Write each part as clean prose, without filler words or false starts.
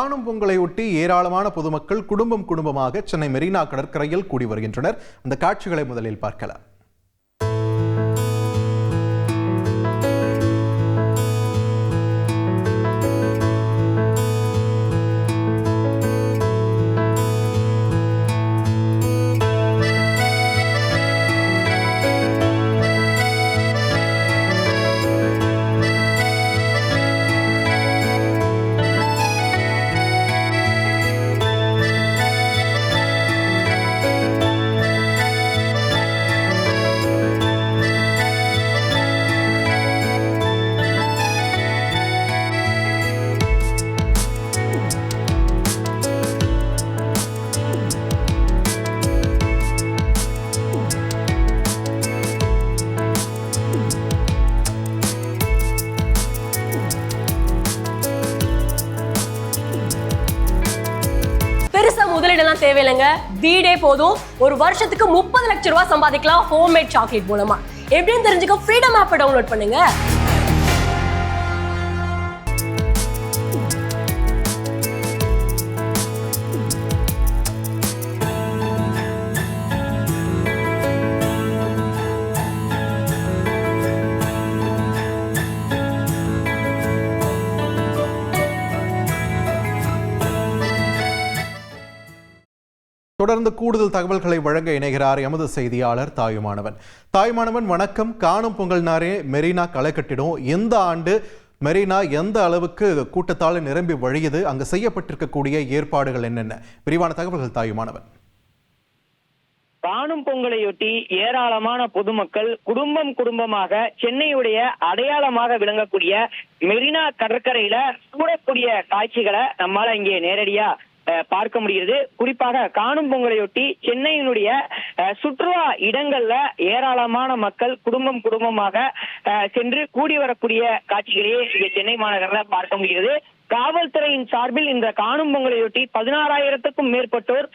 காணும் பொங்கலை ஒட்டி ஏராளமான பொதுமக்கள் குடும்பமாக சென்னை மெரினா கடற்கரையில் கூடி வருகின்றனர். அந்த காட்சிகளை முதலில் பார்க்கலாம். முதலீடெல்லாம் தேவையில்லைங்க, வீடே போதும். ஒரு வருஷத்துக்கு 30 லட்சம் ரூபாய் சம்பாதிக்கலாம் ஹோம்மேட் சாக்லேட் மூலமா. எப்படின்னு தெரிஞ்சுக்க ஃப்ரீடம் ஆப்பை டவுன்லோட் பண்ணுங்க. தொடர்ந்து கூடுதல் தகவல்களை வழங்க இணைகிறார் எமது செய்தியாளர் தாயுமானவன். தாயுமானவன், வணக்கம். காணும் பொங்கல் நாரே மெரினா களை கட்டிடும். இந்த ஆண்டு மெரினா எந்த அளவுக்கு கூட்டத்தால் நிரம்பி வழியுது? அங்கு செய்யப்பட்டிருக்கக்கூடிய ஏற்பாடுகள் என்னென்ன? விரிவான தகவல்கள் தாயுமானவன். காணும் பொங்கலையொட்டி ஏராளமான பொதுமக்கள் குடும்பமாக சென்னையுடைய அடையாளமாக விளங்கக்கூடிய மெரினா கடற்கரையில கூடக்கூடிய காட்சிகளை நம்மால இங்கே நேரடியா பார்க்க முடிகிறது. குறிப்பாக காணும் பொங்கலையொட்டி சென்னையினுடைய சுற்றுலா இடங்கள்ல ஏராளமான மக்கள் குடும்பமாக சென்று கூடி வரக்கூடிய காட்சிகளையே இங்கே சென்னை மாநகர்ல பார்க்க முடிகிறது. காவல்துறையின் சார்பில் இந்த காணும் பொங்கலையொட்டி 16,000க்கும் மேற்பட்டோர்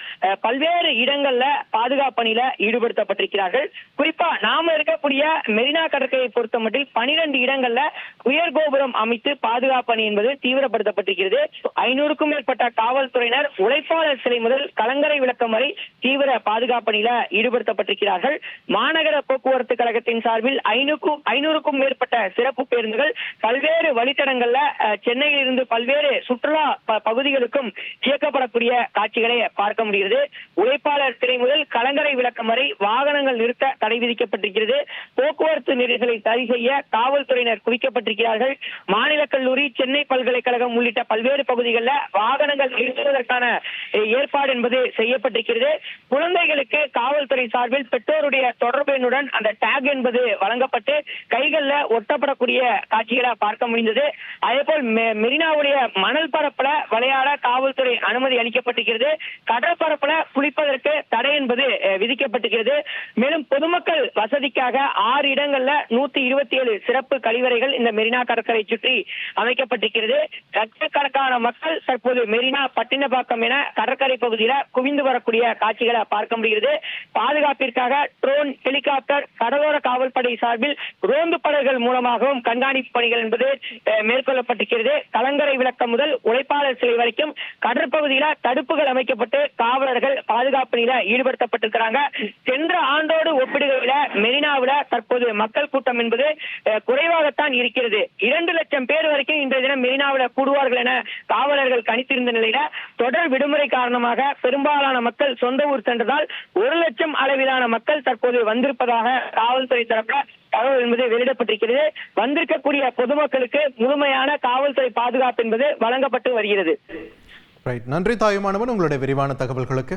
பல்வேறு இடங்கள்ல பாதுகாப்பு பணியில ஈடுபடுத்தப்பட்டிருக்கிறார்கள். குறிப்பா நாம இருக்கக்கூடிய மெரினா கடற்கரையை பொறுத்த மட்டும் 12 இடங்கள்ல உயர் கோபுரம் அமைத்து பாதுகாப்பு பணி என்பது தீவிரப்படுத்தப்பட்டிருக்கிறது. 500க்கும் மேற்பட்ட காவல்துறையினர் உழைப்பாளர் சிலை முதல் கலங்கரை விளக்கம் வரை தீவிர பாதுகாப்பு பணியில ஈடுபடுத்தப்பட்டிருக்கிறார்கள். மாநகர போக்குவரத்து கழகத்தின் சார்பில் 500க்கும் மேற்பட்ட சிறப்பு பேருந்துகள் பல்வேறு வழித்தடங்கள்ல சென்னையில் இருந்து பல்வேறு சுற்றுலா பகுதிகளுக்கும் இயக்கப்படக்கூடிய காட்சிகளை பார்க்க முடிகிறது. உழைப்பாளர் சிலை முதல் கலங்கரை விளக்கம் வரை வாகனங்கள் நிறுத்த தடை விதிக்கப்பட்டிருக்கிறது. போக்குவரத்து நெரிசலை சரி செய்ய காவல்துறையினர் குவிக்கப்பட்டிருக்கிறார்கள். மாநில கல்லூரி, சென்னை பல்கலைக்கழகம் உள்ளிட்ட பல்வேறு பகுதிகளில் வாகனங்கள் நிறுத்துவதற்கான ஏற்பாடு என்பது செய்யப்பட்டிருக்கிறது. குழந்தைகளுக்கு காவல்துறை சார்பில் பெற்றோருடைய தொடர்பு எண்ணுடன் அந்த டேக் என்பது வழங்கப்பட்டு கைகள்ல ஒட்டப்படக்கூடிய காட்சிகளை பார்க்க முடிந்தது. அதேபோல் மெரினாவுடைய மணல் பரப்புல விளையாட காவல்துறை அனுமதி அளிக்கப்பட்டிருக்கிறது. கடற்பரப்புல குளிப்பதற்கு தடை என்பது விதிக்கப்பட்டிருக்கிறது. மேலும் பொதுமக்கள் வசதிக்காக 6 இடங்கள்ல 127 சிறப்பு கழிவறைகள் இந்த மெரினா கடற்கரை சுற்றி அமைக்கப்பட்டிருக்கிறது. லட்சக்கணக்கான மக்கள் தற்போது மெரினா, பட்டினப்பாக்கம் என கடற்கரை பகுதியில குவிந்து வரக்கூடிய காட்சிகளை பார்க்க முடிகிறது. பாதுகாப்பிற்காக ட்ரோன், ஹெலிகாப்டர், கடலோர காவல்படை சார்பில் ரோந்து படகுகள் மூலமாகவும் கண்காணிப்பு பணிகள் என்பது மேற்கொள்ளப்பட்டிருக்கிறது. கலங்கரை விளக்கம் முதல் உழைப்பாளர் சிலை வரைக்கும் கடற்பகுதியில தடுப்புகள் அமைக்கப்பட்டு காவலர்கள் பாதுகாப்பு பணியில ஈடுபடுத்தப்பட்டிருக்கிறாங்க. சென்ற ஆண்டோடு ஒப்பிடுகையில மெரினாவில தற்போது மக்கள் கூட்டம் என்பது குறைவாகத்தான் இருக்கிறது. 2 லட்சம் பேர் வரைக்கும் இன்றைய தினம் மெரினாவில கூடுவார்கள் என காவலர்கள் கணித்திருந்த நிலையில தொடர் விடுமுறை காரணமாக பெரும்பாலான மக்கள் சொந்த ஊர் சென்றதால் 1 லட்சம் அளவிலான மக்கள் தற்போது வந்திருப்பதாக காவல்துறை தரப்புல தகவல் என்பது வெளியிடப்பட்டிருக்கிறது. வந்திருக்கக்கூடிய பொதுமக்களுக்கு முழுமையான காவல்துறை பாதுகாப்பு என்பது வழங்கப்பட்டு வருகிறது. நன்றி தாயுமானவன், உங்களுடைய விரிவான தகவல்களுக்கு.